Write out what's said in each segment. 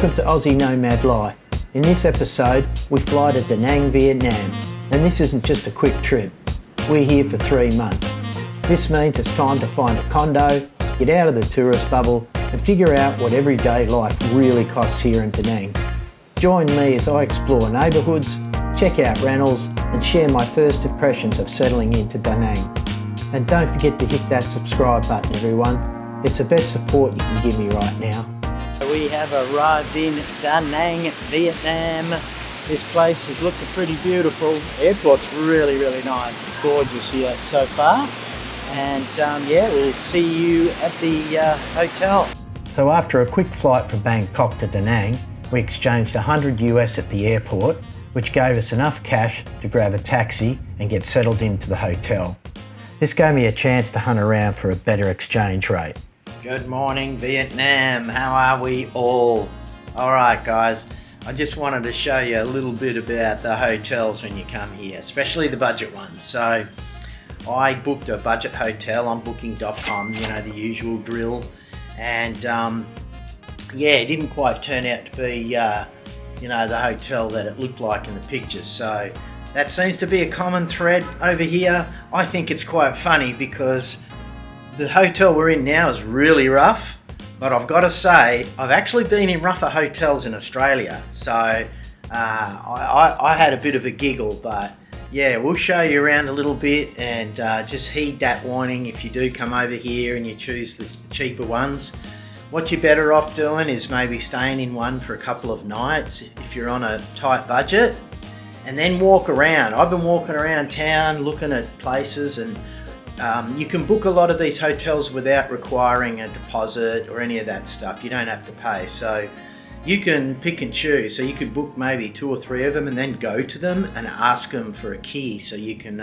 Welcome to Aussie Nomad Life. In this episode, we fly to Da Nang, Vietnam. And this isn't just a quick trip. We're here for 3 months. This means it's time to find a condo, get out of the tourist bubble, and figure out what everyday life really costs here in Da Nang. Join me as I explore neighbourhoods, check out rentals, and share my first impressions of settling into Da Nang. And don't forget to hit that subscribe button, everyone. It's the best support you can give me right now. We have arrived in Da Nang, Vietnam. This place is looking pretty beautiful. The airport's really nice. It's gorgeous here so far. And yeah, we'll see you at the hotel. So after a quick flight from Bangkok to Da Nang, we exchanged 100 US at the airport, which gave us enough cash to grab a taxi and get settled into the hotel. This gave me a chance to hunt around for a better exchange rate. Good morning, Vietnam. How are we all? Alright guys, I just wanted to show you a little bit about the hotels when you come here, especially the budget ones. So I booked a budget hotel on booking.com, you know, the usual drill. And yeah, it didn't quite turn out to be, you know, the hotel that it looked like in the pictures. So that seems to be a common thread over here. I think it's quite funny because the hotel we're in now is really rough, but I've got to say, I've actually been in rougher hotels in Australia. So I had a bit of a giggle, but yeah, we'll show you around a little bit and just heed that warning if you do come over here and you choose the cheaper ones. What you're better off doing is maybe staying in one for a couple of nights if you're on a tight budget, and then walk around. I've been walking around town looking at places, and you can book a lot of these hotels without requiring a deposit or any of that stuff. You don't have to pay, so you can pick and choose. So you could book maybe 2 or 3 of them and then go to them and ask them for a key so you can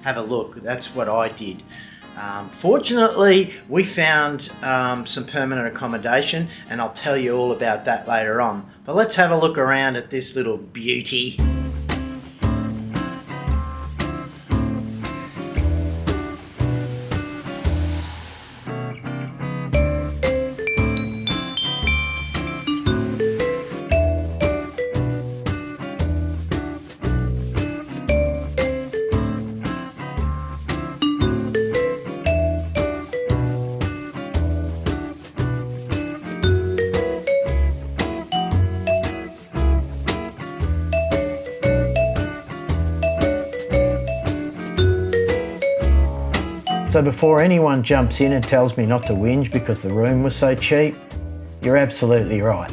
have a look. That's what I did. Fortunately, we found some permanent accommodation, and I'll tell you all about that later on. But let's have a look around at this little beauty. So before anyone jumps in and tells me not to whinge because the room was so cheap, you're absolutely right.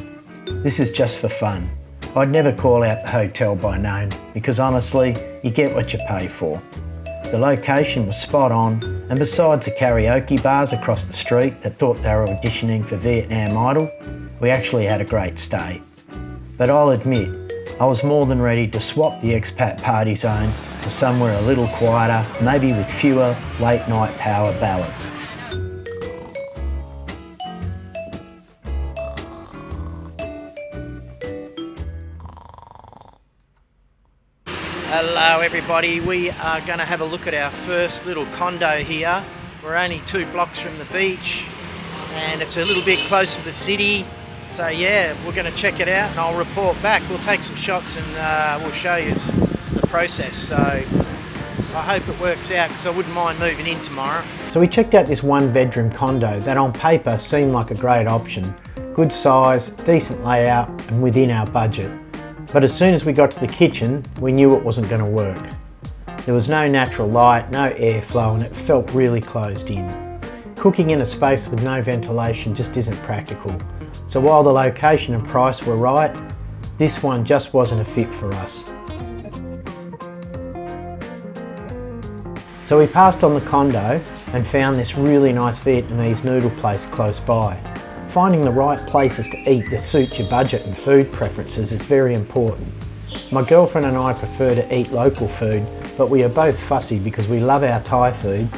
This is just for fun. I'd never call out the hotel by name because honestly, you get what you pay for. The location was spot on, and besides the karaoke bars across the street that thought they were auditioning for Vietnam Idol, we actually had a great stay. But I'll admit, I was more than ready to swap the expat party zone to somewhere a little quieter, maybe with fewer late night power ballads. Hello everybody, we are going to have a look at our first little condo here. We're only 2 blocks from the beach and it's a little bit close to the city. So yeah, we're going to check it out and I'll report back. We'll take some shots and we'll show you the process. So I hope it works out because I wouldn't mind moving in tomorrow. So we checked out this 1-bedroom condo that on paper seemed like a great option. Good size, decent layout and within our budget. But as soon as we got to the kitchen, we knew it wasn't going to work. There was no natural light, no airflow, and it felt really closed in. Cooking in a space with no ventilation just isn't practical. So while the location and price were right, this one just wasn't a fit for us. So we passed on the condo and found this really nice Vietnamese noodle place close by. Finding the right places to eat that suit your budget and food preferences is very important. My girlfriend and I prefer to eat local food, but we are both fussy because we love our Thai food.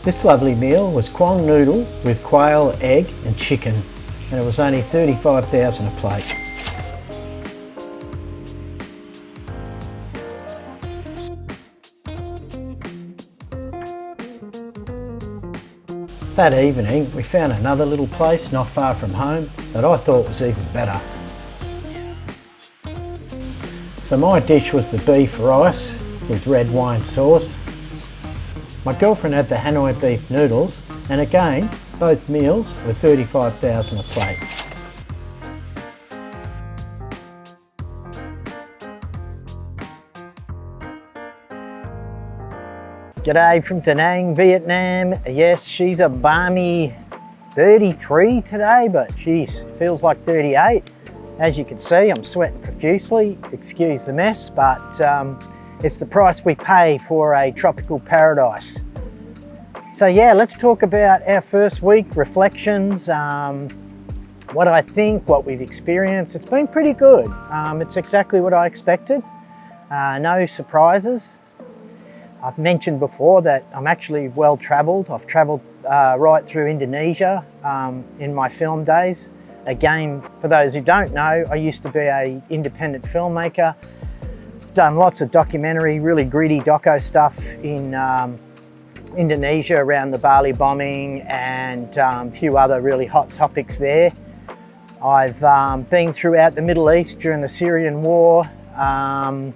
This lovely meal was quang noodle with quail, egg and chicken, and it was only 35,000 a plate. That evening, we found another little place not far from home that I thought was even better. So my dish was the beef rice with red wine sauce. My girlfriend had the Hanoi beef noodles, and again, both meals were 35,000 a plate. G'day from Da Nang, Vietnam. Yes, she's a balmy 33 today, but geez, feels like 38. As you can see, I'm sweating profusely. Excuse the mess, but it's the price we pay for a tropical paradise. So yeah, let's talk about our first week, reflections, what I think, what we've experienced. It's been pretty good. It's exactly what I expected. No surprises. I've mentioned before that I'm actually well travelled. I've travelled right through Indonesia in my film days. Again, for those who don't know, I used to be an independent filmmaker, done lots of documentary, really gritty doco stuff in Indonesia around the Bali bombing and a few other really hot topics there. I've been throughout the Middle East during the Syrian war, done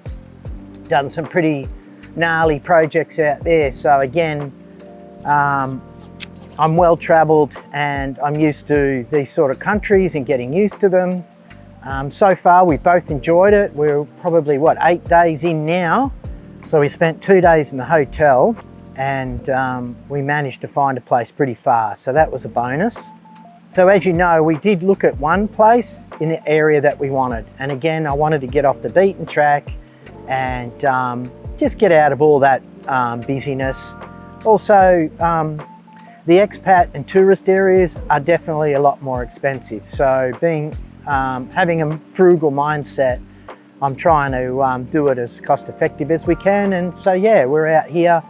some pretty gnarly projects out there. So again, I'm well travelled and I'm used to these sort of countries and getting used to them. So far we've both enjoyed it. We're probably, 8 days in now. So we spent 2 days in the hotel and we managed to find a place pretty fast. So that was a bonus. So as you know, we did look at one place in the area that we wanted. And again, I wanted to get off the beaten track and just get out of all that busyness. Also, the expat and tourist areas are definitely a lot more expensive. So having a frugal mindset, I'm trying to do it as cost effective as we can. And so yeah, we're out here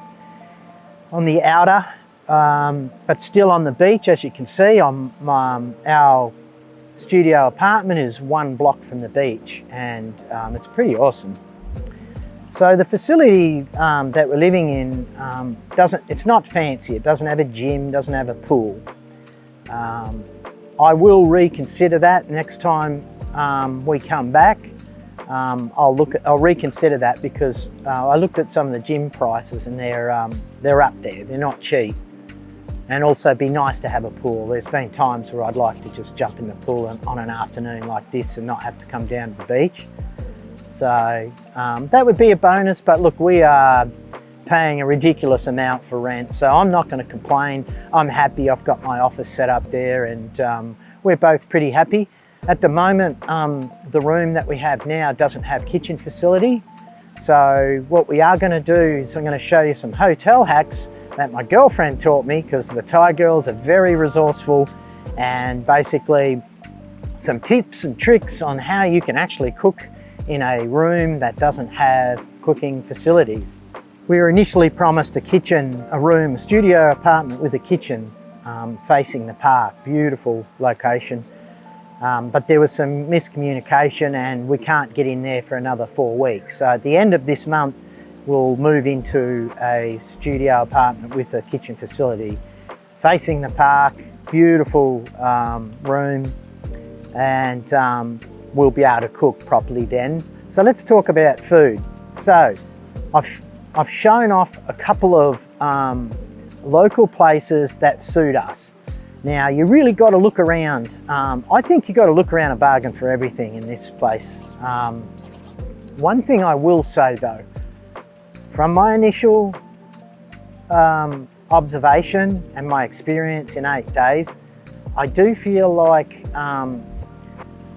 on the outer, but still on the beach. As you can see, our studio apartment is 1 block from the beach, and it's pretty awesome. So the facility that we're living in it's not fancy. It doesn't have a gym, doesn't have a pool. I will reconsider that next time we come back. I'll reconsider that because I looked at some of the gym prices and they're up there. They're not cheap. And also it'd be nice to have a pool. There's been times where I'd like to just jump in the pool on an afternoon like this and not have to come down to the beach. So that would be a bonus, but look, we are paying a ridiculous amount for rent, so I'm not going to complain. I'm happy. I've got my office set up there and we're both pretty happy. At the moment, the room that we have now doesn't have kitchen facility. So what we are going to do is I'm going to show you some hotel hacks that my girlfriend taught me, because the Thai girls are very resourceful, and basically some tips and tricks on how you can actually cook in a room that doesn't have cooking facilities. We were initially promised a studio apartment with a kitchen facing the park. Beautiful location. But there was some miscommunication and we can't get in there for another 4 weeks. So at the end of this month, we'll move into a studio apartment with a kitchen facility facing the park. Beautiful room, and we'll be able to cook properly then. So let's talk about food. So I've shown off a couple of local places that suit us. Now you really got to look around. I think you got to look around a bargain for everything in this place. One thing I will say though, from my initial observation and my experience in 8 days, I do feel like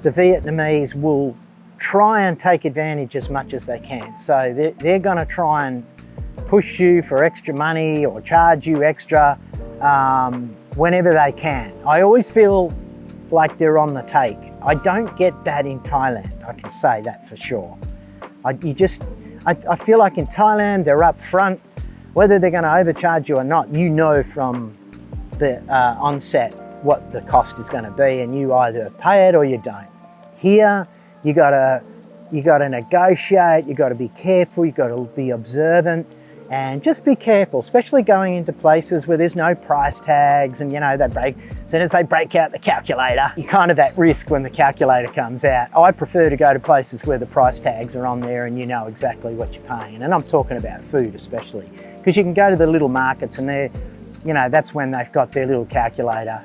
the Vietnamese will try and take advantage as much as they can. So they're going to try and push you for extra money or charge you extra whenever they can. I always feel like they're on the take. I don't get that in Thailand, I can say that for sure. I feel like in Thailand they're up front. Whether they're going to overcharge you or not, you know from the onset what the cost is going to be, and you either pay it or you don't. Here, you gotta negotiate, you gotta be careful, you gotta be observant. And just be careful, especially going into places where there's no price tags and, you know, as soon as they break out the calculator, you're kind of at risk when the calculator comes out. I prefer to go to places where the price tags are on there and you know exactly what you're paying. And I'm talking about food especially, because you can go to the little markets and they're, you know, that's when they've got their little calculator.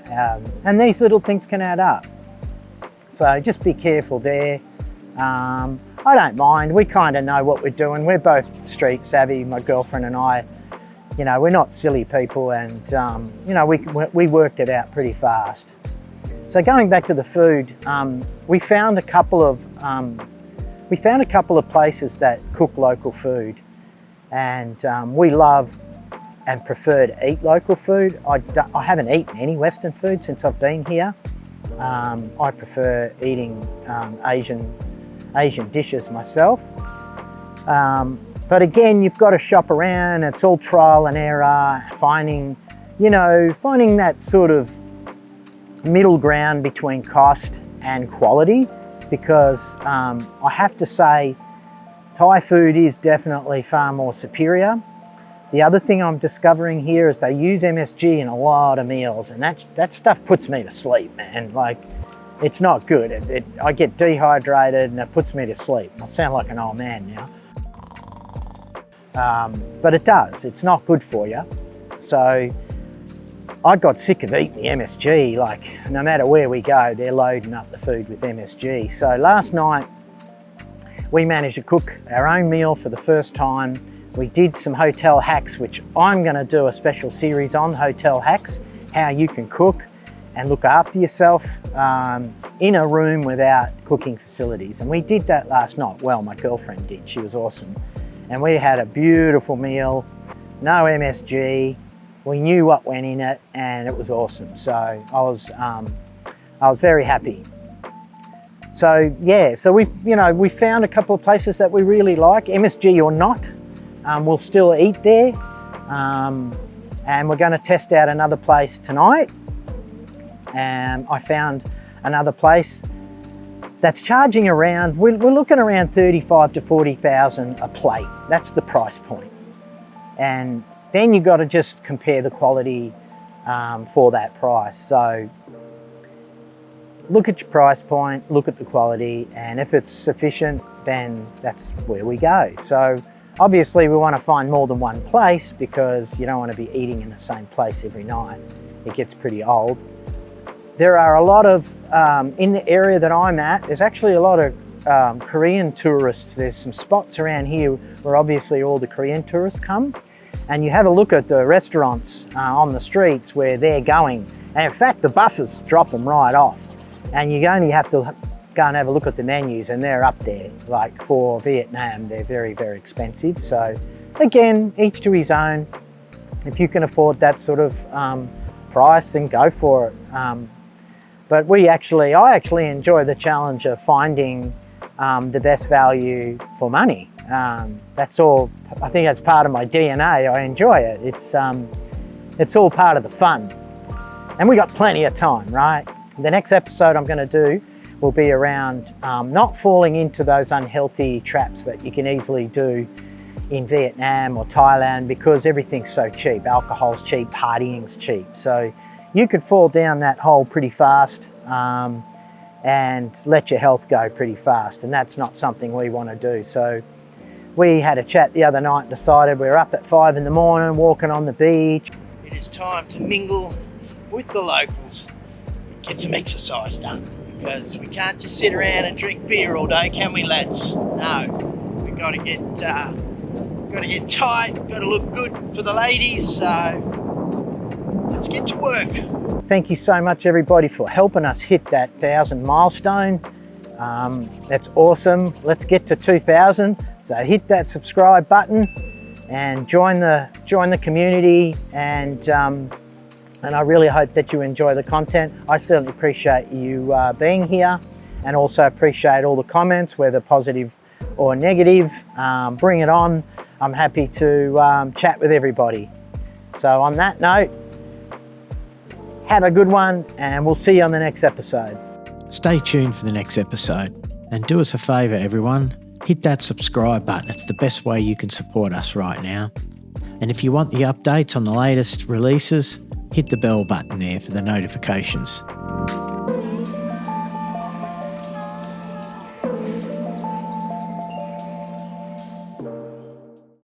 And these little things can add up. So just be careful there. I don't mind, we kind of know what we're doing. We're both street savvy, my girlfriend and I. You know, we're not silly people and, you know, we worked it out pretty fast. So going back to the food, we found a couple of places that cook local food, and we love and prefer to eat local food. I haven't eaten any Western food since I've been here. I prefer eating Asian dishes myself. But again, you've got to shop around. It's all trial and error, finding that sort of middle ground between cost and quality, because I have to say Thai food is definitely far more superior. The other thing I'm discovering here is they use MSG in a lot of meals, and that stuff puts me to sleep, man. Like, it's not good. I get dehydrated and it puts me to sleep. I sound like an old man now. But it does, it's not good for you. So I got sick of eating the MSG. Like, no matter where we go, they're loading up the food with MSG. So last night, we managed to cook our own meal for the first time. We did some hotel hacks, which I'm gonna do a special series on, hotel hacks, how you can cook and look after yourself in a room without cooking facilities. And we did that last night. Well, my girlfriend did, she was awesome. And we had a beautiful meal, no MSG. We knew what went in it and it was awesome. So I was very happy. So yeah, so we found a couple of places that we really like, MSG or not. We'll still eat there. And we're gonna test out another place tonight. And I found another place that's charging around, we're looking around 35 to 40,000 a plate. That's the price point. And then you've got to just compare the quality for that price. So look at your price point, look at the quality, and if it's sufficient, then that's where we go. So obviously we want to find more than one place, because you don't want to be eating in the same place every night. It gets pretty old. There are a lot of, in the area that I'm at, there's actually a lot of Korean tourists. There's some spots around here where obviously all the Korean tourists come. And you have a look at the restaurants on the streets where they're going. And in fact, the buses drop them right off. And you only have to go and have a look at the menus and they're up there. Like for Vietnam, they're very, very expensive. So again, each to his own. If you can afford that sort of price, then go for it. But I actually enjoy the challenge of finding the best value for money. That's all, I think that's part of my DNA. I enjoy it. It's all part of the fun. And we got plenty of time, right? The next episode I'm gonna do will be around not falling into those unhealthy traps that you can easily do in Vietnam or Thailand, because everything's so cheap. Alcohol's cheap, partying's cheap. So you could fall down that hole pretty fast and let your health go pretty fast. And that's not something we want to do. So we had a chat the other night and decided we're up at 5 in the morning, walking on the beach. It is time to mingle with the locals, get some exercise done, because we can't just sit around and drink beer all day, can we, lads? No, we've got to get tight, got to look good for the ladies, so let's get to work. Thank you so much, everybody, for helping us hit that 1,000 milestone. That's awesome. Let's get to 2,000. So hit that subscribe button and join the community. And I really hope that you enjoy the content. I certainly appreciate you being here, and also appreciate all the comments, whether positive or negative. Bring it on. I'm happy to chat with everybody. So on that note, have a good one, and we'll see you on the next episode. Stay tuned for the next episode, and do us a favour, everyone. Hit that subscribe button. It's the best way you can support us right now. And if you want the updates on the latest releases, hit the bell button there for the notifications.